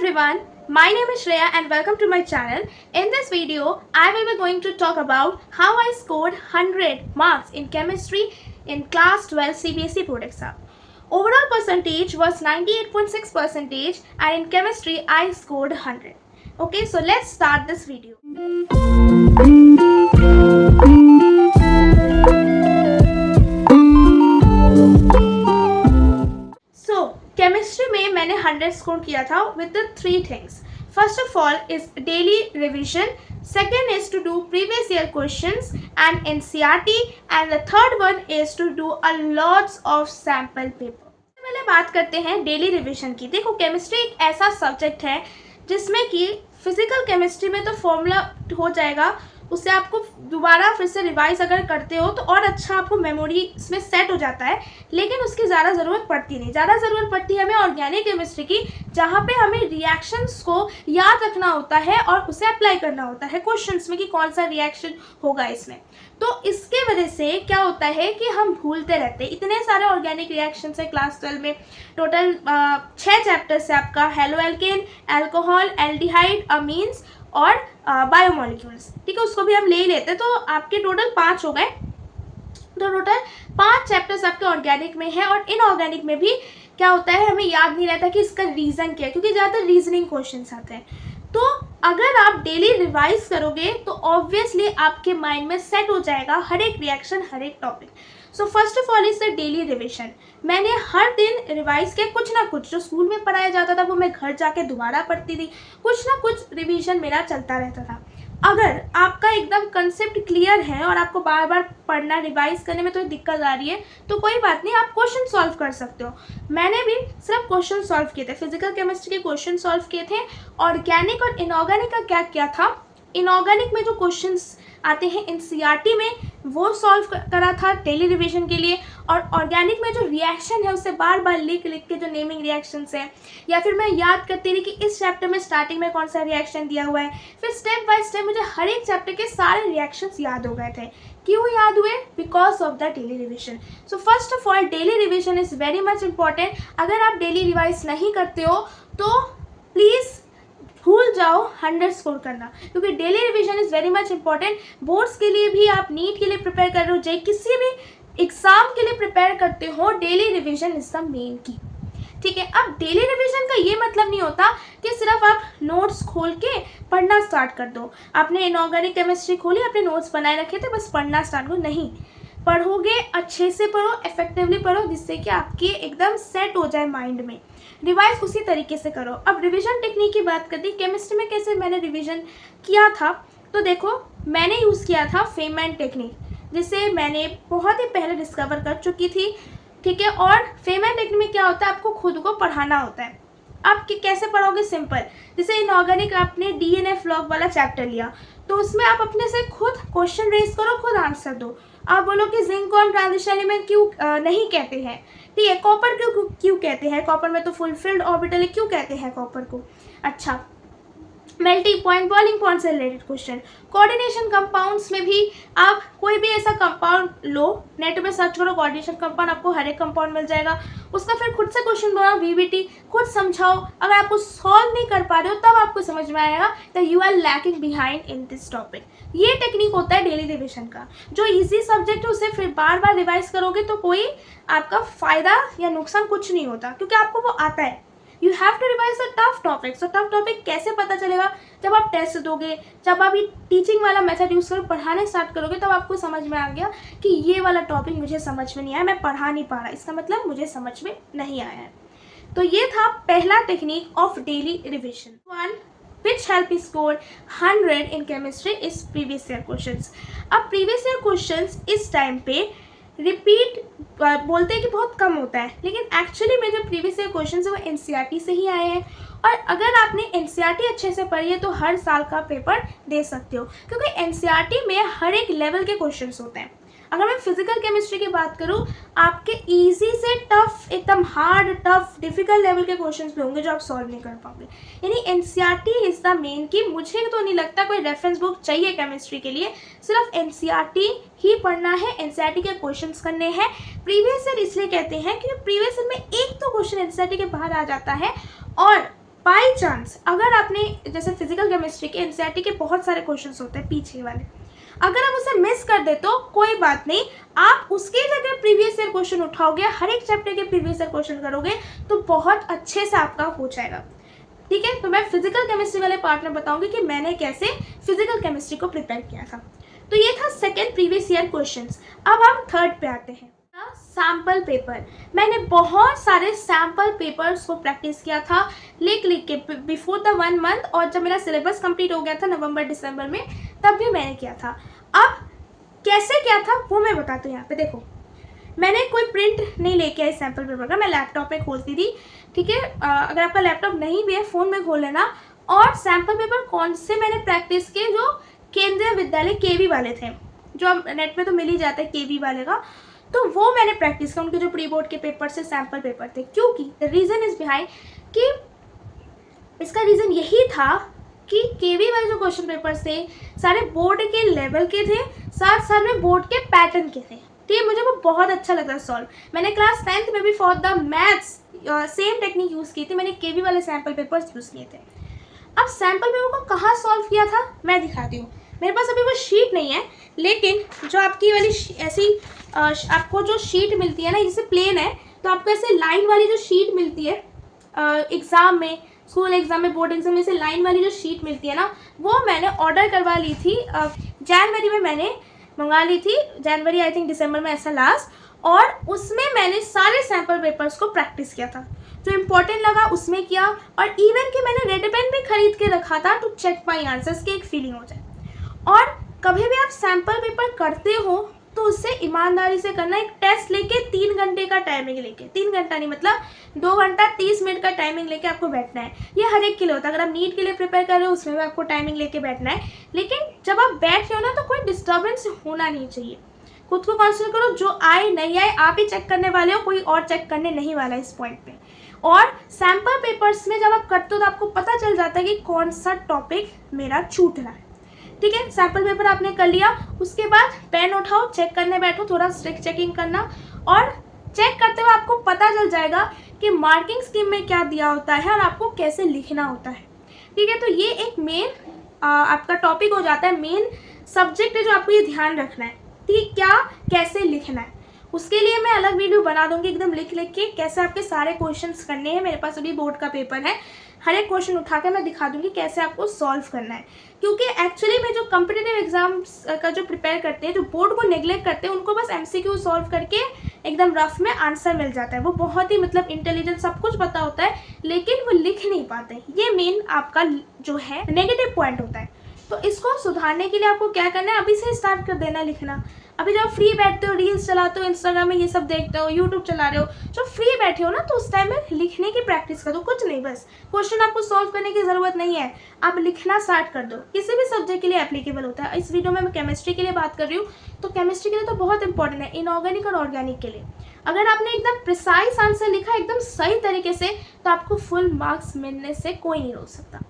everyone, my name is Shreya and welcome to my channel. In this video, I will be going to talk about how I scored 100 marks in chemistry in class 12 CBSE board exam. Overall percentage was 98.6% and in chemistry I scored 100. Okay, so let's start this video. Chemistry में मैंने 100 score किया था with the 3 things. First of all is daily revision, second is to do previous year questions and NCERT and the third one is to do a lots of sample paper. पहले बात करते हैं daily revision की. देखो, chemistry एक ऐसा subject है जिसमें कि फिजिकल केमिस्ट्री में तो फॉर्मूला हो जाएगा, उससे आपको दोबारा फिर से रिवाइज अगर करते हो तो और अच्छा आपको मेमोरी इसमें सेट हो जाता है, लेकिन उसकी ज़्यादा ज़रूरत पड़ती नहीं. ज़्यादा ज़रूरत पड़ती है हमें ऑर्गेनिक केमिस्ट्री की, जहाँ पे हमें रिएक्शंस को याद रखना होता है और उसे अप्लाई करना होता है क्वेश्चंस में कि कौन सा रिएक्शन होगा इसमें. तो इसके वजह से क्या होता है कि हम भूलते रहते हैं. इतने सारे ऑर्गेनिक रिएक्शन है क्लास 12 में. टोटल 6 चैप्टर्स है आपका, halo alkane, alcohol, aldehyde, amines और बायोमोलिक्यूल्स. ठीक है, उसको भी हम ले ही लेते हैं. तो आपके टोटल 5 हो गए. तो टोटल 5 चैप्टर्स आपके ऑर्गेनिक में है. और इनऑर्गेनिक में भी क्या होता है, हमें याद नहीं रहता कि इसका रीज़न क्या है, क्योंकि ज़्यादातर रीजनिंग क्वेश्चंस आते हैं. तो अगर आप डेली रिवाइज करोगे तो ऑब्वियसली आपके माइंड में सेट हो जाएगा हर एक रिएक्शन, हर एक topic. So first of all is the daily revision. मैंने हर दिन रिवाइज किया. कुछ ना कुछ जो स्कूल में पढ़ाया जाता था वो मैं घर जाके दोबारा पढ़ती थी. कुछ ना कुछ रिवीजन मेरा चलता रहता था. अगर आपका एकदम कंसेप्ट क्लियर है और आपको बार बार पढ़ना, रिवाइज करने में तो दिक्कत आ रही है, तो कोई बात नहीं, आप क्वेश्चन सॉल्व कर सकते हो. मैंने भी सिर्फ क्वेश्चन सॉल्व किए थे. फिजिकल केमिस्ट्री के क्वेश्चन सॉल्व किए थे. ऑर्गेनिक और इनऑर्गेनिक का क्या किया था, इनऑर्गेनिक में जो क्वेश्चंस आते हैं एनसीईआरटी में वो सॉल्व करा था डेली रिवीजन के लिए. और ऑर्गेनिक में जो रिएक्शन है उससे बार बार लिख के जो नेमिंग रिएक्शंस है, या फिर मैं याद करती रही कि इस चैप्टर में स्टार्टिंग में कौन सा रिएक्शन दिया हुआ है. फिर स्टेप बाय स्टेप मुझे हर एक चैप्टर के सारे रिएक्शंस याद हो गए थे. क्यों याद हुए? Because of the daily revision. So first of all daily revision is very much important. अगर आप डेली रिवाइज नहीं करते हो तो प्लीज़ भूल जाओ 100 स्कोर करना, क्योंकि daily revision is very much important. Boards के लिए भी, आप नीट के लिए प्रिपेयर कर रहे हो, किसी भी एग्ज़ाम के लिए प्रिपेयर करते हो, daily revision is the main की. ठीक है. अब डेली रिवीजन का ये मतलब नहीं होता कि सिर्फ आप नोट्स खोल के पढ़ना स्टार्ट कर दो. आपने इनऑर्गेनिक केमिस्ट्री खोली, अपने नोट्स बनाए रखे थे, बस पढ़ना स्टार्ट करो. नहीं, पढ़ोगे अच्छे से पढ़ो, इफेक्टिवली पढ़ो, जिससे कि आपकी एकदम सेट हो जाए माइंड में. रिवाइज उसी तरीके से करो. अब रिवीजन टेक्निक की बात करती, केमिस्ट्री में कैसे मैंने रिवीजन किया था, तो देखो मैंने यूज़ किया था फेमैन टेक्निक, जिसे मैंने बहुत ही पहले डिस्कवर कर चुकी थी. ठीक है. और फेमैन टेक्निक में क्या होता है, आपको खुद को पढ़ाना होता है. आप कैसे पढ़ोगे? सिंपल. जैसे इनऑर्गेनिक आपने डीएनए लॉग वाला चैप्टर लिया, तो उसमें आप अपने से खुद क्वेश्चन रेज करो, खुद आंसर दो. आप बोलो कि जिंक को हम ट्रांजिशन एलिमेंट क्यों नहीं कहते हैं. ठीक है. कॉपर क्यों कहते हैं? कॉपर में तो फुलफिल्ड ऑर्बिटल है, क्यों कहते हैं कॉपर को? अच्छा, मेल्टिंग पॉइंट, बॉइलिंग पॉइंट से रिलेटेड क्वेश्चन. कोऑर्डिनेशन कंपाउंड्स में भी आप कोई भी ऐसा कंपाउंड लो, नेट में सर्च करो कोऑर्डिनेशन कंपाउंड, आपको हर एक कंपाउंड मिल जाएगा. उसका फिर खुद से क्वेश्चन बनाओ, वीबीटी खुद समझाओ. अगर आपको सॉल्व नहीं कर पा रहे हो तब आपको समझ में आएगा that you are lacking behind in this topic. ये टेक्निक होता है डेली रिविजन का. जो इजी सब्जेक्ट है उसे फिर बार बार रिवाइज करोगे तो कोई आपका फ़ायदा या नुकसान कुछ नहीं होता, क्योंकि आपको वो आता है. You have to revise the tough topic. So tough topic कैसे पता चलेगा? जब आप टेस्ट दोगे, जब आप ये टीचिंग वाला मेथड यूज़ कर पढ़ाने स्टार्ट करोगे, तब आपको समझ में आ गया कि ये वाला टॉपिक मुझे समझ में नहीं आया, मैं पढ़ा नहीं पा रहा, इसका मतलब मुझे समझ में नहीं आया है. तो ये था पहला technique of daily revision. One which help me score 100 in chemistry is previous year questions. अब previous year questions इस टाइम पे रिपीट बोलते हैं कि बहुत कम होता है, लेकिन एक्चुअली में जो प्रीवियस ईयर क्वेश्चंस है वो एनसीईआरटी से ही आए हैं. और अगर आपने एनसीईआरटी अच्छे से पढ़ी है तो हर साल का पेपर दे सकते हो, क्योंकि एनसीईआरटी में हर एक लेवल के क्वेश्चंस होते हैं. अगर मैं फिजिकल केमिस्ट्री की बात करूँ, आपके इजी से टफ, एकदम हार्ड, टफ, डिफिकल्ट लेवल के क्वेश्चंस भी होंगे जो आप सॉल्व नहीं कर पाओगे. यानी एनसीईआरटी इज़ द मेन की. मुझे तो नहीं लगता कोई रेफरेंस बुक चाहिए केमिस्ट्री के लिए, सिर्फ एनसीईआरटी ही पढ़ना है, एनसीईआरटी के क्वेश्चंस करने हैं. प्रीवियस ईयर इसलिए कहते हैं क्योंकि प्रीवियस ईयर में एक तो क्वेश्चन एनसीईआरटी के बाहर आ जाता है, और बाई बाई चांस अगर आपने जैसे फिजिकल केमिस्ट्री के एनसीईआरटी के बहुत सारे क्वेश्चंस होते हैं पीछे वाले, अगर आप उसे मिस कर दे तो कोई बात नहीं, आप उसके जगह प्रीवियस ईयर क्वेश्चन उठाओगे, हर एक चैप्टर के प्रीवियस ईयर क्वेश्चन करोगे तो बहुत अच्छे से आपका हो जाएगा। ठीक है, तो मैं फिजिकल केमिस्ट्री वाले पार्ट में बताऊंगी कि मैंने कैसे फिजिकल केमिस्ट्री को प्रिपेयर किया था। तो ये था सेकेंड प्रीवियस ईयर क्वेश्चंस। अब हम थर्ड पे आते हैं, सैम्पल पेपर। मैंने बहुत सारे सैम्पल पेपर्स को प्रैक्टिस किया था लिख के बिफोर द 1 मंथ, और जब मेरा सिलेबस कंप्लीट हो गया था नवंबर दिसंबर में, तब भी मैंने किया था। अब कैसे किया था वो मैं बताती हूँ। यहाँ पे देखो, मैंने कोई प्रिंट नहीं लेके आई सैम्पल पेपर का, मैं लैपटॉप में खोलती थी। ठीक है, अगर आपका लैपटॉप नहीं भी है फ़ोन में खोल लेना। और सैम्पल पेपर कौन से मैंने प्रैक्टिस किए, जो केंद्रीय विद्यालय केवी वाले थे, जो नेट में तो मिल ही जाता है केवी वाले का, तो वो मैंने प्रैक्टिस किया। उनके जो प्री बोर्ड के पेपर से सैम्पल पेपर थे, क्योंकि द रीज़न इज बिहाइंड कि इसका रीज़न यही था कि केवी वाले जो क्वेश्चन पेपर्स थे सारे बोर्ड के लेवल के थे, साथ साथ में बोर्ड के पैटर्न के थे। ठीक है, मुझे वो बहुत अच्छा लगता है सॉल्व। मैंने क्लास 10th में भी for the maths same technique use की थी, मैंने केवी वाले सैम्पल पेपर्स यूज़ किए थे। अब सैम्पल पेपर को कहाँ सॉल्व किया था मैं दिखाती हूँ। मेरे पास अभी वो शीट नहीं है, लेकिन जो आपकी वाली ऐसी आपको जो शीट मिलती है ना, जैसे प्लेन है तो आपको ऐसे लाइन वाली जो शीट मिलती है एग्ज़ाम में, स्कूल एग्ज़ाम में, बोर्ड एग्जाम में से लाइन वाली जो शीट मिलती है ना, वो मैंने ऑर्डर करवा ली थी। जनवरी में मैंने मंगा ली थी, जनवरी आई थिंक दिसंबर में ऐसा लास्ट, और उसमें मैंने सारे सैम्पल पेपर्स को प्रैक्टिस किया था। जो इम्पोर्टेंट लगा उसमें किया, और इवन कि मैंने रेड पेन भी खरीद के रखा था टू चेक माई आंसर्स की एक फीलिंग हो जाए। और कभी भी आप सैम्पल पेपर करते हो तो उससे ईमानदारी से करना। एक टेस्ट लेके 3 घंटे का टाइमिंग लेके, 3 घंटा नहीं मतलब 2 घंटा 30 मिनट का टाइमिंग लेके आपको बैठना है। ये हर एक के लिए होता है, अगर आप नीट के लिए प्रिपेयर कर रहे हो उसमें भी आपको टाइमिंग लेके बैठना है। लेकिन जब आप बैठ रहे हो ना तो कोई डिस्टर्बेंस होना नहीं चाहिए। खुद को कॉन्सेंट्रेट करो, जो आए नहीं आए आप ही चेक करने वाले हो, कोई और चेक करने नहीं वाला इस पॉइंट पे। और सैम्पल पेपर्स में जब आप करते हो तो आपको पता चल जाता है कि कौन सा टॉपिक मेरा छूट रहा है। ठीक है, सैम्पल पेपर आपने कर लिया, उसके बाद पेन उठाओ, चेक करने बैठो, थोड़ा स्ट्रिक्ट चेकिंग करना, और चेक करते हुए आपको पता चल जाएगा कि मार्किंग स्कीम में क्या दिया होता है और आपको कैसे लिखना होता है। ठीक है, तो ये एक मेन आपका टॉपिक हो जाता है, मेन सब्जेक्ट है जो आपको ये ध्यान रखना है। ठीक, क्या कैसे लिखना है, उसके लिए मैं अलग वीडियो बना दूंगी एकदम लिख के कैसे आपके सारे क्वेश्चंस करने हैं। मेरे पास अभी बोर्ड का पेपर है, हर एक क्वेश्चन उठा के मैं दिखा दूंगी कैसे आपको सॉल्व करना है। क्योंकि एक्चुअली में जो कॉम्पिटिटिव एग्जाम्स का जो प्रिपेयर करते हैं, जो बोर्ड को नेग्लेक्ट करते हैं, उनको बस MCQ सॉल्व करके एकदम रफ में आंसर मिल जाता है। वो बहुत ही मतलब इंटेलिजेंट, सब कुछ पता होता है, लेकिन वो लिख नहीं पाते। ये मेन आपका जो है नेगेटिव पॉइंट होता है। तो इसको सुधारने के लिए आपको क्या करना है, अभी से स्टार्ट कर देना लिखना। अभी जब फ्री बैठते हो, रील्स चलाते हो, इंस्टाग्राम में ये सब देखते हो, यूट्यूब चला रहे हो, जब फ्री बैठे हो ना तो उस टाइम में लिखने की प्रैक्टिस करो। कुछ नहीं, बस क्वेश्चन आपको सॉल्व करने की ज़रूरत नहीं है, आप लिखना स्टार्ट कर दो। किसी भी सब्जेक्ट के लिए एप्लीकेबल होता है। इस वीडियो में मैं केमिस्ट्री के लिए बात कर रही हूँ, तो केमिस्ट्री के लिए तो बहुत इंपॉर्टेंट है, इनऑर्गेनिक और ऑर्गेनिक के लिए। अगर आपने एकदम प्रिसाइज आंसर लिखा एकदम सही तरीके से, तो आपको फुल मार्क्स मिलने से कोई नहीं रोक सकता।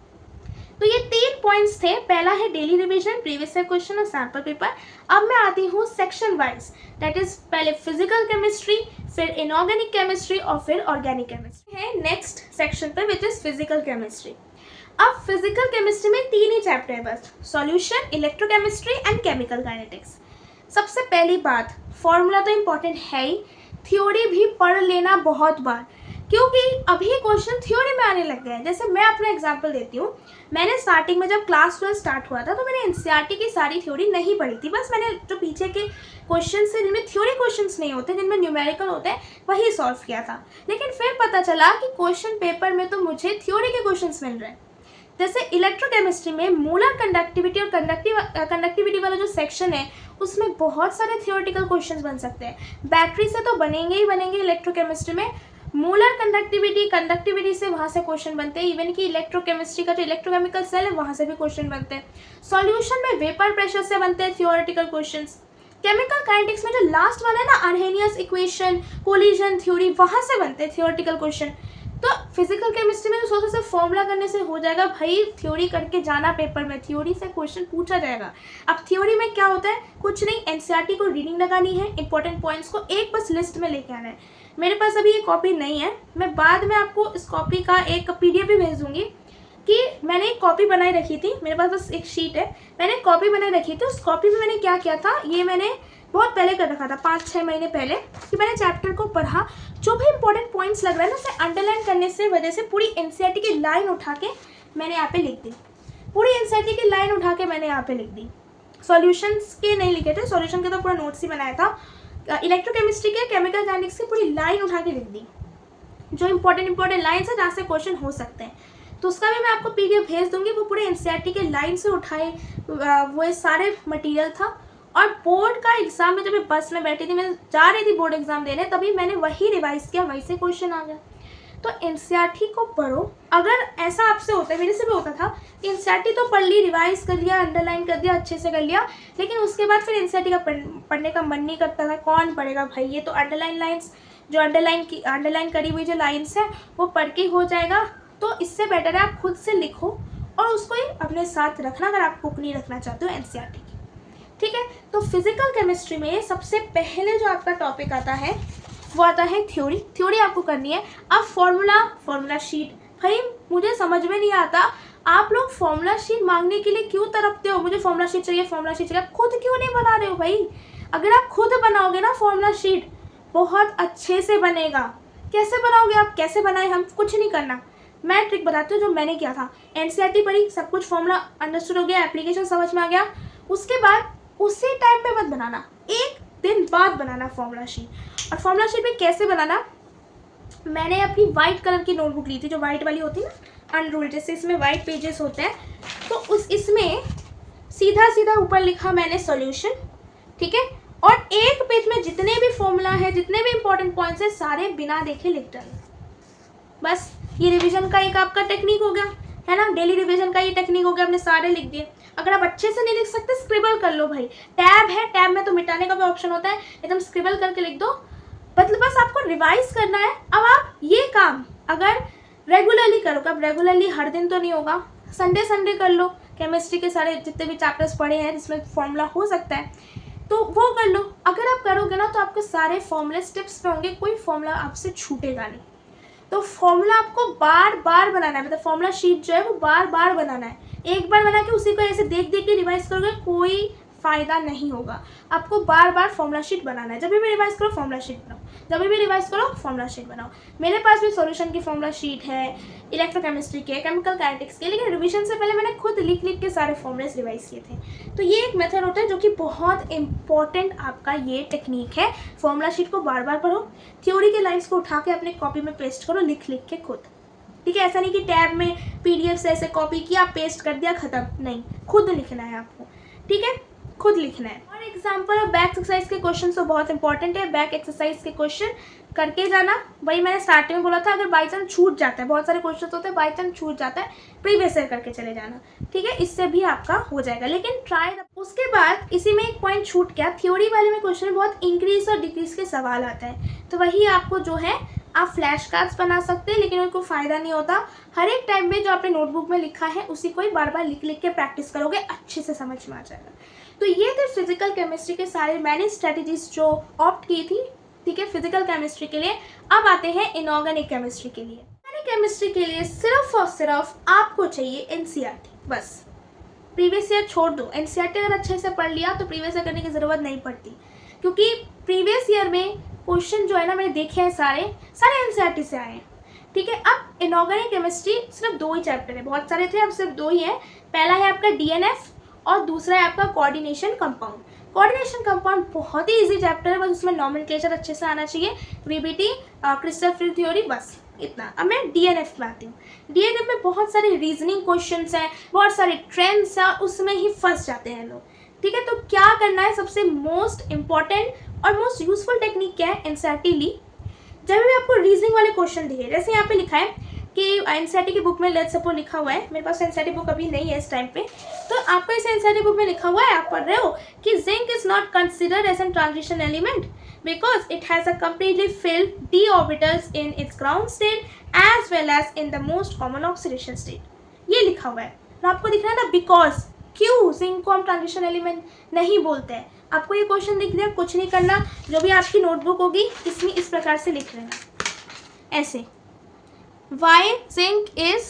तो ये 3 पॉइंट्स थे। पहला है daily revision, previous year question और सैम्पल पेपर। अब मैं आती हूँ सेक्शन वाइज, दैट इज पहले फिजिकल केमिस्ट्री, फिर इनऑर्गेनिक केमिस्ट्री और फिर ऑर्गेनिक केमिस्ट्री है नेक्स्ट सेक्शन पे, विच इज फिजिकल केमिस्ट्री। अब फिजिकल केमिस्ट्री में 3 ही चैप्टर है बस, solution, electrochemistry and chemical kinetics. सबसे पहली बात, फॉर्मूला तो इम्पॉर्टेंट है ही, थ्योरी भी पढ़ लेना बहुत बार, क्योंकि अभी क्वेश्चन थ्योरी में आने लग गए हैं। जैसे मैं अपना एग्जांपल देती हूँ, मैंने स्टार्टिंग में जब क्लास 12 स्टार्ट हुआ था तो मैंने एनसीईआरटी की सारी थ्योरी नहीं पढ़ी थी। बस मैंने जो पीछे के क्वेश्चन से जिनमें थ्योरी क्वेश्चंस नहीं होते, जिनमें न्यूमेरिकल होते हैं, वही सॉल्व किया था। लेकिन फिर पता चला कि क्वेश्चन पेपर में तो मुझे थ्योरी के क्वेश्चन मिल रहे हैं। जैसे इलेक्ट्रोकेमिस्ट्री में मोलर कंडक्टिविटी और कंडक्टिविटी वाला जो सेक्शन है, उसमें बहुत सारे थियोरेटिकल क्वेश्चंस बन सकते हैं। बैटरी से तो बनेंगे ही बनेंगे इलेक्ट्रोकेमिस्ट्री में, मोलर कंडक्टिविटी से वहाँ से क्वेश्चन बनते हैं। इवन कि इलेक्ट्रोकेमिस्ट्री का जो इलेक्ट्रोकेमिकल सेल है वहाँ से भी क्वेश्चन बनते हैं। सॉल्यूशन में वेपर प्रेशर से बनते हैं थियोरेटिकल क्वेश्चंस। केमिकल काइनेटिक्स में जो लास्ट वाला है ना, अर्हेनियस इक्वेशन, कोलिजन थ्योरी, वहाँ से बनते हैं थियोरेटिकल क्वेश्चन। तो फिजिकल केमिस्ट्री में तो सोचो सिर्फ फॉर्मूला करने से हो जाएगा, भाई थ्योरी करके जाना पेपर में, थ्योरी से क्वेश्चन पूछा जाएगा। अब थ्योरी में क्या होता है, कुछ नहीं, एनसीईआरटी को रीडिंग लगानी है, इंपॉर्टेंट पॉइंट्स को एक बस लिस्ट में लेके आना है। मेरे पास अभी ये कॉपी नहीं है, मैं बाद में आपको इस कॉपी का एक PDF भी भेज दूंगी, कि मैंने एक कॉपी बनाई रखी थी, मेरे पास बस एक शीट है, मैंने कॉपी बनाई रखी थी। उस कॉपी में मैंने क्या किया था, ये मैंने बहुत पहले कर रखा था, 5-6 महीने पहले, कि मैंने चैप्टर को पढ़ा, जो भी इंपॉर्टेंट पॉइंट्स लग रहा है ना उसे अंडरलाइन करने से वजह से पूरी एनसीईआरटी की लाइन उठा के मैंने यहाँ पे लिख दी, पूरी एनसीईआरटी की लाइन उठा के मैंने यहाँ पे लिख दी। सॉल्यूशंस के नहीं लिखे थे, सॉल्यूशन के तो पूरा नोट्स ही बनाया था। इलेक्ट्रोकेमिस्ट्री के, केमिकल काइनेटिक्स की पूरी लाइन उठा के लिख दी, जो इंपॉर्टेंट लाइन्स है जहाँ से क्वेश्चन हो सकते हैं। तो उसका भी मैं आपको पीडीएफ भेज दूंगी, वो पूरे एनसीईआरटी के लाइन से उठाए वो सारे मटेरियल था। और बोर्ड का एग्जाम में जब मैं बस में बैठी थी, मैं जा रही थी बोर्ड एग्जाम देने, तभी मैंने वही रिवाइज किया, वहीं से क्वेश्चन आ गया। तो एनसीईआरटी को पढ़ो। अगर ऐसा आपसे होता है, मेरे से भी होता था, एनसीईआरटी तो पढ़ ली, रिवाइज कर लिया, अंडरलाइन कर दिया, अच्छे से कर लिया, लेकिन उसके बाद फिर एनसीईआरटी का पढ़ने का मन नहीं करता था। कौन पढ़ेगा भाई, ये तो अंडरलाइन लाइन्स, जो अंडरलाइन करी हुई जो लाइन्स है वो पढ़ के हो जाएगा। तो इससे बेटर है आप खुद से लिखो और उसको ही अपने साथ रखना, अगर आप बुक नहीं रखना चाहते हो एनसीईआरटी की, ठीक है। तो फिजिकल केमिस्ट्री में सबसे पहले जो आपका टॉपिक आता है वो आता है थ्योरी। थ्योरी आपको करनी है। अब फॉर्मूला शीट, भाई मुझे समझ में नहीं आता आप लोग फॉर्मूला शीट मांगने के लिए क्यों तरफते हो, मुझे फॉर्मूला शीट चाहिए, फॉर्मूला शीट चाहिए, आप खुद क्यों नहीं बना रहे हो भाई। अगर आप खुद बनाओगे ना फॉर्मूला शीट, बहुत अच्छे से बनेगा। कैसे बनाओगे आप, कैसे बनाए, हम कुछ नहीं करना, मैं ट्रिक बताती हूँ जो मैंने किया था। एनसीईआरटी पढ़ी, सब कुछ फॉर्मूला अंडरस्टूड हो गया, एप्लीकेशन समझ में आ गया, उसके बाद उसी टाइम पे मत बनाना, एक दिन बाद बनाना फॉर्मूला शीट। और फॉर्मूला शीट में कैसे बनाना, मैंने अपनी वाइट कलर की नोटबुक ली थी, जो वाइट वाली होती है ना अनरूल्ड, जैसे इसमें वाइट पेजेस होते हैं, तो इसमें सीधा सीधा ऊपर लिखा मैंने सॉल्यूशन, ठीक है। और एक पेज में जितने भी फॉर्मूला है, जितने भी इंपॉर्टेंट पॉइंट्स है, सारे बिना देखे लिख डाले। बस ये रिवीजन का एक आपका टेक्निक हो गया, है ना, डेली रिवीजन का ये टेक्निक हो गया, आपने सारे लिख दिए। अगर आप अच्छे से नहीं लिख सकते, स्क्रिबल कर लो भाई, टैब है, टैब में तो मिटाने का भी ऑप्शन होता है, एकदम स्क्रिबल करके लिख दो। मतलब बस आपको रिवाइज करना है। अब आप ये काम अगर रेगुलरली करो, अब रेगुलरली हर दिन तो नहीं होगा, संडे कर लो, केमिस्ट्री के सारे जितने भी चैप्टर्स पढ़े हैं जिसमें फॉर्मूला हो सकता है तो वो कर लो। अगर आप करोगे ना तो आपके सारे फॉर्मूले स्टेप्स पे होंगे, कोई फॉर्मूला आपसे छूटेगा नहीं। तो फॉर्मूला आपको बार बार बनाना है, मतलब फॉर्मूला शीट जो है वो बार बार बनाना है। एक बार बना के उसी को ऐसे देख देख के रिवाइज करोगे, कोई फ़ायदा नहीं होगा। आपको बार बार फॉर्मूला शीट बनाना है। जब भी रिवाइज करो फॉर्मूला शीट बनाओ, जब भी रिवाइज करो फॉर्मूला शीट बनाओ। मेरे पास भी सॉल्यूशन की फॉर्मूला शीट है, इलेक्ट्रोकेमिस्ट्री के, केमिकल काइनेटिक्स के, लेकिन रिविजन से पहले मैंने खुद लिख लिख के सारे फॉर्मूलेस रिवाइज किए थे। तो ये एक मेथड होता है जो कि बहुत इंपॉर्टेंट आपका ये टेक्निक है। फॉर्मूला शीट को बार बार पढ़ो, थ्योरी के लाइन्स को उठा के अपने कॉपी में पेस्ट करो, लिख लिख के खुद, ठीक है। ऐसा नहीं कि टैब में पीडीएफ से ऐसे कॉपी किया, पेस्ट कर दिया, खत्म, नहीं, खुद लिखना है आपको, ठीक है, खुद लिखना है। और एग्जाम्पल और बैक एक्सरसाइज के क्वेश्चन तो बहुत इंपॉर्टेंट है, बैक एक्सरसाइज के क्वेश्चन करके जाना। वही मैंने स्टार्टिंग में बोला था, अगर बाई चांस छूट जाता है, बहुत सारे क्वेश्चन होते हैं बाई चांस छूट जाता है, प्रीवियस ईयर करके चले जाना, ठीक है, इससे भी आपका हो जाएगा, लेकिन ट्राई। उसके बाद इसी में एक पॉइंट छूट गया, थ्योरी वाले में क्वेश्चन में बहुत इंक्रीज और डिक्रीज के सवाल आता है, तो वही आपको जो है आप फ्लैश कार्ड्स बना सकते हैं, लेकिन उनको फ़ायदा नहीं होता। हर एक टाइम में जो आपने नोटबुक में लिखा है उसी को ही बार बार लिख लिख के प्रैक्टिस करोगे, अच्छे से समझ में आ जाएगा। तो ये थे फिजिकल केमिस्ट्री के सारे मैंने स्ट्रेटजीज जो ऑप्ट की थी, ठीक है, फिजिकल केमिस्ट्री के लिए। अब आते हैं इनऑर्गेनिक केमिस्ट्री के लिए। इनऑर्गेनिक केमिस्ट्री के लिए सिर्फ और सिर्फ आपको चाहिए एनसीईआरटी, बस प्रीवियस ईयर छोड़ दो। एनसीईआरटी अगर अच्छे से पढ़ लिया तो प्रीवियस ईयर करने की ज़रूरत नहीं पड़ती, क्योंकि प्रीवियस ईयर में क्वेश्चन जो है ना मैंने देखे हैं सारे एनसीईआरटी से आए हैं, ठीक है। अब इनऑर्गेनिक केमिस्ट्री सिर्फ 2 ही चैप्टर है, बहुत सारे थे, अब सिर्फ 2 ही है। पहला है आपका डीएनएफ और दूसरा है आपका कोऑर्डिनेशन कंपाउंड। कोऑर्डिनेशन कंपाउंड बहुत ही इजी चैप्टर है, बस उसमें नॉमेनक्लेचर अच्छे से आना चाहिए, वीबीटी, क्रिस्टल फील्ड थ्योरी, बस इतना। अब मैं डीएनएफ में आती हूँ। डीएनएफ में बहुत सारे रीजनिंग क्वेश्चंस हैं, बहुत सारे ट्रेंड्स हैं, उसमें ही फंस जाते हैं लोग, ठीक है। तो क्या करना है, सबसे मोस्ट इंपॉर्टेंट और मोस्ट यूजफुल टेक्निक क्या है, एनसीईआरटी ली। जब भी आपको रीजनिंग वाले क्वेश्चन दिखे, जैसे यहाँ पे लिखा है कि एनसीईआरटी की बुक में लेट्स सपोज लिखा हुआ है, मेरे पास एनसीईआरटी बुक अभी नहीं है इस टाइम पे, तो आपको इस एनसीईआरटी बुक में लिखा हुआ है, आप पढ़ रहे हो कि zinc is not considered as an transition element because it has a completely filled d orbitals in its ground state as well as in the most common oxidation state. ये लिखा हुआ है, तो आपको दिख रहा है ना, बिकॉज, क्यों जिंक को हम ट्रांजिशन एलिमेंट नहीं बोलते हैं। आपको ये क्वेश्चन दिख दिया, कुछ नहीं करना, जो भी आपकी नोटबुक होगी इसमें इस प्रकार से लिख लेना, ऐसे, why zinc is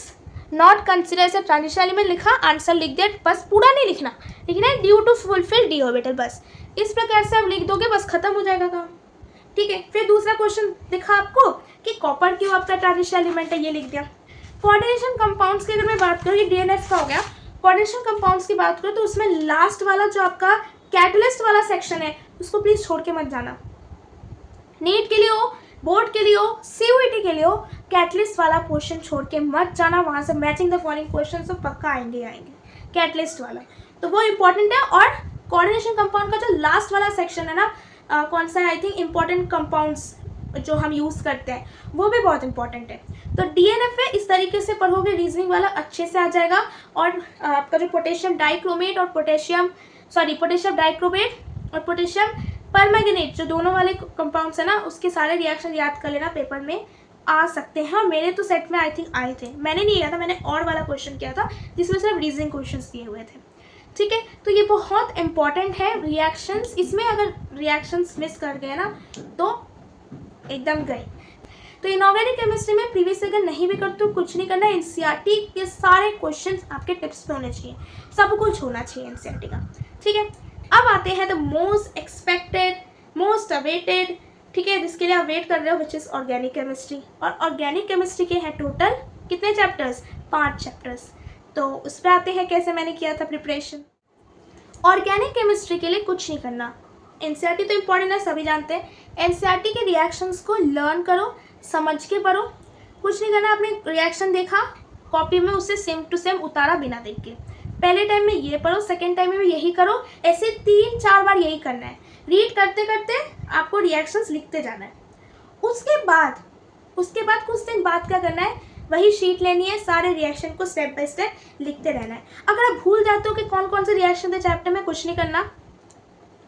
not consider as a transition element लिखा, आंसर लिख दिया, बस पूरा नहीं लिखना, लिखना है due to fulfill d orbital, बस इस प्रकार से आप लिख दोगे, बस खत्म हो जाएगा काम। ठीक है, फिर दूसरा क्वेश्चन दिखा आपको कि कॉपर क्यों आपका ट्रांजिशन एलिमेंट है, ये लिख दिया। कोऑर्डिनेशन कंपाउंड्स की अगर मैं बात करूँ, ये डीएनएफ का हो गया। कोऑर्डिनेशन कंपाउंड्स की बात करूँ तो उसमें लास्ट वाला जो आपका कैटलिस्ट वाला सेक्शन है उसको प्लीज छोड़ के मत जाना। नीट के लिए हो, बोर्ड के लिए हो, सीयूईटी के लिए हो, कैटलिस्ट वाला पोर्शन छोड़ के मत जाना, वहाँ से मैचिंग द फॉलोइंग क्वेश्चन तो पक्का आएंगे कैटलिस्ट वाला, तो वो इंपॉर्टेंट है। और कोऑर्डिनेशन कंपाउंड का जो लास्ट वाला सेक्शन है ना, कौन सा, आई थिंक इंपॉर्टेंट कंपाउंड्स जो हम यूज़ करते हैं वो भी बहुत इंपॉर्टेंट है। तो डीएनएफ है, इस तरीके से पढ़ोगे रीजनिंग वाला अच्छे से आ जाएगा। और आपका जो पोटेशियम डाइक्रोमेट और पोटेशियम डाइक्रोमेट और पोटेशियम परमैंगनेट जो दोनों वाले कंपाउंड्स है ना, उसके सारे रिएक्शन याद कर लेना, पेपर में आ सकते हैं। और मेरे तो सेट में आई थिंक आए थे, मैंने नहीं किया था, मैंने और वाला क्वेश्चन किया था जिसमें सिर्फ रीजनिंग क्वेश्चन दिए हुए थे। ठीक है, तो ये बहुत इंपॉर्टेंट है रिएक्शंस, इसमें अगर रिएक्शंस मिस कर गए ना तो एकदम गए। तो इनऑर्गेनिक केमिस्ट्री में प्रीवियस अगर नहीं भी करते तो कुछ नहीं करना, एनसीईआरटी के सारे क्वेश्चंस आपके टिप्स पे होने चाहिए, सब कुछ होना चाहिए एनसीईआरटी का। ठीक है, अब आते हैं the most expected, most awaited, ठीक है, जिसके लिए आप वेट कर रहे हो, विच इज ऑर्गेनिक केमिस्ट्री। और ऑर्गेनिक केमिस्ट्री के हैं टोटल कितने चैप्टर्स, 5 चैप्टर्स। तो उस पर आते हैं कैसे मैंने किया था प्रिपरेशन। ऑर्गेनिक केमिस्ट्री के लिए कुछ नहीं करना, एनसीईआरटी तो इम्पॉर्टेंट है, सभी जानते हैं। एनसीईआरटी के रिएक्शंस को लर्न करो, समझ के पढ़ो, कुछ नहीं करना। आपने रिएक्शन देखा कॉपी में, उससे सेम टू सेम उतारा बिना देख के, पहले टाइम में ये पढ़ो, सेकेंड टाइम में भी यही करो, ऐसे 3-4 बार यही करना है। रीड करते करते आपको रिएक्शंस लिखते जाना है। उसके बाद कुछ दिन बाद क्या करना है, वही शीट लेनी है, सारे रिएक्शन को स्टेप बाय स्टेप लिखते रहना है। अगर आप भूल जाते हो कि कौन कौन से रिएक्शन थे चैप्टर में, कुछ नहीं करना,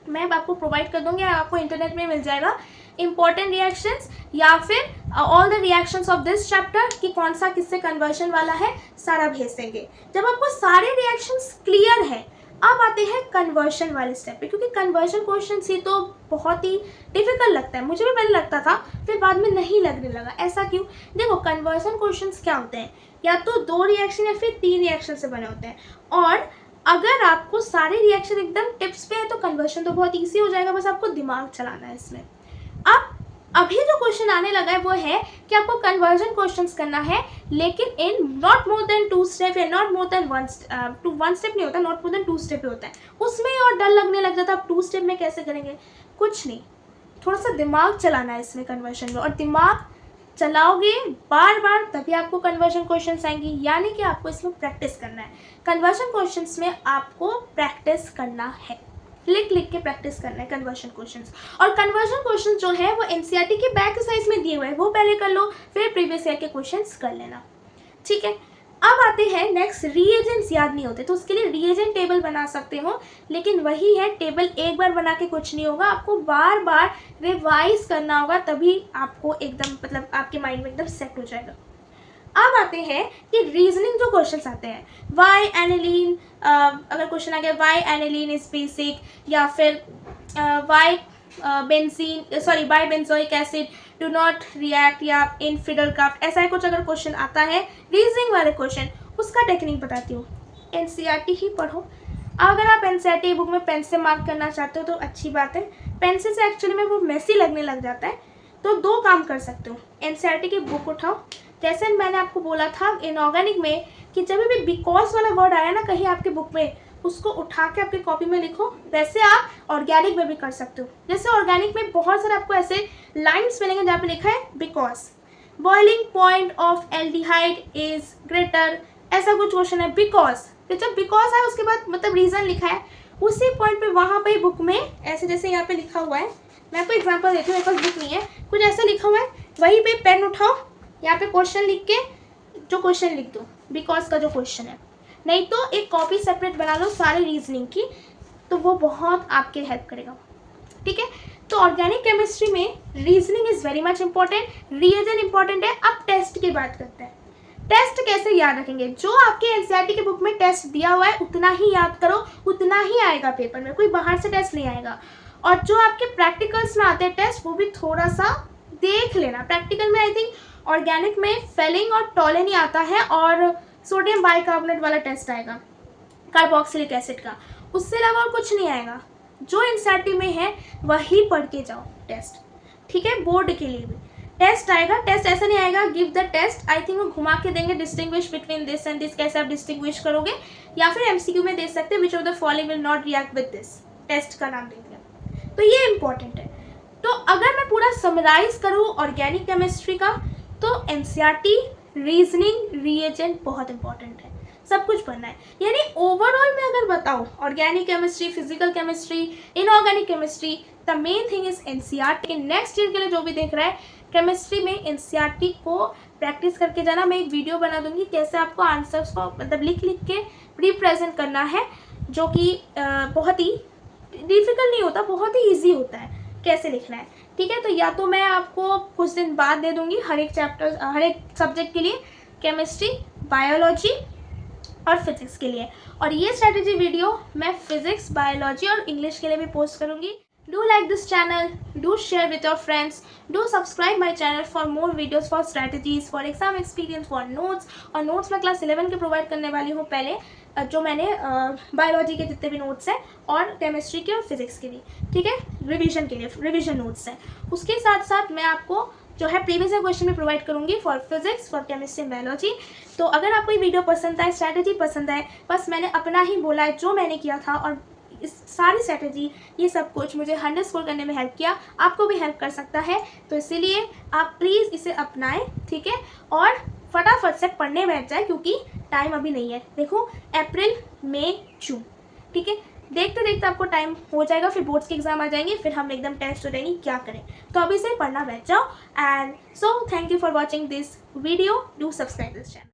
मैं आपको प्रोवाइड कर दूंगी, आपको इंटरनेट में मिल जाएगा इंपॉर्टेंट रिएक्शंस या फिर all the reactions of this chapter कि कौन सा किससे कन्वर्शन वाला है, सारा भेज देंगे। जब आपको सारे रिएक्शंस क्लियर है, अब आते हैं कन्वर्शन वाले स्टेप पे, क्योंकि कन्वर्शन क्वेश्चन ही तो बहुत ही डिफिकल्ट लगता है, मुझे भी पहले लगता था, फिर बाद में नहीं लगने लगा। ऐसा क्यों? देखो, कन्वर्शन क्वेश्चंस क्या होते हैं, या तो 2 रिएक्शन या फिर 3 रिएक्शन से बने होते हैं। और अगर आपको सारे रिएक्शन एकदम टिप्स पे है तो कन्वर्शन तो बहुत ईजी हो जाएगा, बस आपको दिमाग चलाना है इसमें। अब अभी जो क्वेश्चन आने लगा है वो है कि आपको कन्वर्जन क्वेश्चंस करना है, लेकिन in not more than 2 step या नॉट मोर देन 1 स्टेप नहीं होता, नॉट मोर देन 2 स्टेप होता है। उसमें और डर लगने लग जाता है, आप 2 स्टेप में कैसे करेंगे, कुछ नहीं, थोड़ा सा दिमाग चलाना है इसमें कन्वर्जन में, और दिमाग चलाओगे बार बार तभी आपको कन्वर्जन क्वेश्चंस आएंगी, यानी कि आपको इसमें प्रैक्टिस करना है। कन्वर्जन क्वेश्चंस में आपको प्रैक्टिस करना है, लिख के प्रैक्टिस करना है कन्वर्जन क्वेश्चंस। और कन्वर्जन क्वेश्चंस जो है वो एनसीईआरटी के बैक साइज में दिए हुए हैं, वो पहले कर लो, फिर प्रीवियस ईयर के क्वेश्चंस कर लेना। ठीक है, अब आते हैं नेक्स्ट, रीएजेंट्स याद नहीं होते तो उसके लिए रीएजेंट टेबल बना सकते हो, लेकिन वही है, टेबल एक बार बना के कुछ नहीं होगा, आपको बार बार रिवाइज करना होगा, तभी आपको एकदम मतलब आपके माइंड में एकदम सेट हो जाएगा। अब आते हैं कि रीजनिंग जो क्वेश्चंस आते हैं, वाई एनिलीन, अगर क्वेश्चन आ गया वाई एनिलीन इज बेसिक, या फिर why by benzoic acid do not react, या इन फिडलक्राफ्ट, ऐसा कुछ अगर क्वेश्चन आता है रीजनिंग वाले क्वेश्चन, उसका टेक्निक बताती हूँ। एनसीईआरटी ही पढ़ो, अगर आप एनसीईआरटी बुक में पेन से मार्क करना चाहते हो तो अच्छी बात है, पेंसिल से एक्चुअली में वो मेसी लगने लग जाता है, तो 2 काम कर सकते हो। एनसीईआरटी की बुक उठाओ, जैसे मैंने आपको बोला था इनऑर्गेनिक में कि जब भी बिकॉज वाला वर्ड आया ना कहीं आपके बुक में, उसको उठा के आपके कॉपी में लिखो, वैसे आप ऑर्गेनिक में भी कर सकते हो। जैसे ऑर्गेनिक में बहुत सारे आपको ऐसे लाइन्स मिलेंगे जहाँ पे लिखा है because, boiling point of aldehyde is greater, ऐसा कुछ क्वेश्चन है बिकॉज, फिर जब बिकॉज है उसके बाद मतलब रीजन लिखा है, उसी पॉइंट पे वहाँ पे बुक में ऐसे जैसे यहाँ पे लिखा हुआ है, मैं आपको एग्जाम्पल देती हूँ, मेरे पास बुक नहीं है, कुछ ऐसा लिखा हुआ है, वहीं पे पेन उठाओ, यहाँ पे क्वेश्चन लिख के जो क्वेश्चन लिख दो बिकॉज का जो क्वेश्चन है, नहीं तो एक कॉपी सेपरेट बना लो सारे रीजनिंग की, तो वो बहुत आपके हेल्प करेगा। ठीक है, तो ऑर्गेनिक केमिस्ट्री में reasoning is very much important, reagent important है। अब टेस्ट की बात करते हैं, टेस्ट कैसे याद रखेंगे, जो आपके एनसीईआरटी के बुक में टेस्ट दिया हुआ है उतना ही याद करो, उतना ही आएगा पेपर में, कोई बाहर से टेस्ट नहीं आएगा। और जो आपके प्रैक्टिकल्स में आते हैं टेस्ट, वो भी थोड़ा सा देख लेना। प्रैक्टिकल में आई थिंक ऑर्गेनिक में फेलिंग और टॉलेनी आता है, और सोडियम बाइकार्बोनेट वाला टेस्ट आएगा, कार्बोक्सिलिक एसिड का, उससे अलावा और कुछ नहीं आएगा। जो एनसीईआरटी में है वही पढ़ के जाओ टेस्ट, ठीक है। बोर्ड के लिए भी टेस्ट आएगा, टेस्ट ऐसा नहीं आएगा give the test, I think वो घुमा के देंगे distinguish between this and this, कैसे आप डिस्टिंग्विश करोगे, या फिर एमसीक्यू में दे सकते हैं which of the following will not react with this, test का नाम देंगे। तो ये इंपॉर्टेंट है। तो अगर मैं पूरा समराइज करूँ ऑर्गेनिक केमिस्ट्री का, तो एनसीईआरटी, रीजनिंग, रिएजेंट बहुत इंपॉर्टेंट है, सब कुछ पढ़ना है। यानी ओवरऑल मैं अगर बताऊँ organic chemistry, physical chemistry, inorganic chemistry, the main thing is NCERT. Next year के लिए जो भी देख रहा है केमिस्ट्री में एनसीईआरटी को प्रैक्टिस करके जाना। मैं एक वीडियो बना दूंगी कैसे आपको आंसर्स को मतलब लिख के रिप्रेजेंट करना है, जो कि बहुत ही डिफिकल्ट नहीं होता, बहुत ही ईजी होता है कैसे लिखना है, ठीक है। तो या तो मैं आपको कुछ दिन बाद दे दूंगी हर एक चैप्टर, हर एक सब्जेक्ट के लिए, केमिस्ट्री, बायोलॉजी और फिजिक्स के लिए। और ये स्ट्रैटेजी वीडियो मैं फिजिक्स, बायोलॉजी और इंग्लिश के लिए भी पोस्ट करूँगी। Do like this channel, do share with your friends, do subscribe my channel for more videos for strategies, for exam experience, for notes। और notes मैं क्लास 11 के provide करने वाली हूँ पहले, जो मैंने बायोलॉजी के जितने भी नोट्स हैं और केमिस्ट्री के और फिजिक्स के भी, ठीक है, रिवीजन के लिए रिवीजन नोट्स हैं। उसके साथ साथ मैं आपको जो है प्रीवियस ईयर क्वेश्चन भी प्रोवाइड करूँगी for physics, for chemistry, biology. तो अगर आपको ये वीडियो पसंद आए, स्ट्रैटेजी पसंद आए, बस मैंने अपना ही बोला है जो मैंने किया था, और इस सारी स्ट्रैटेजी, ये सब कुछ मुझे 100 स्कोर करने में हेल्प किया, आपको भी हेल्प कर सकता है। तो इसीलिए आप प्लीज़ इसे अपनाएं, ठीक है, और फटाफट से पढ़ने बैठ जाए, क्योंकि टाइम अभी नहीं है। देखो अप्रैल, मई, जून, ठीक है, देखते देखते आपको टाइम हो जाएगा, फिर बोर्ड्स के एग्जाम आ जाएंगे, फिर हम एकदम टेस्ट हो जाएंगे, क्या करें। तो अभी से पढ़ना बैठ जाओ। And so thank you for watching this video, do subscribe this channel.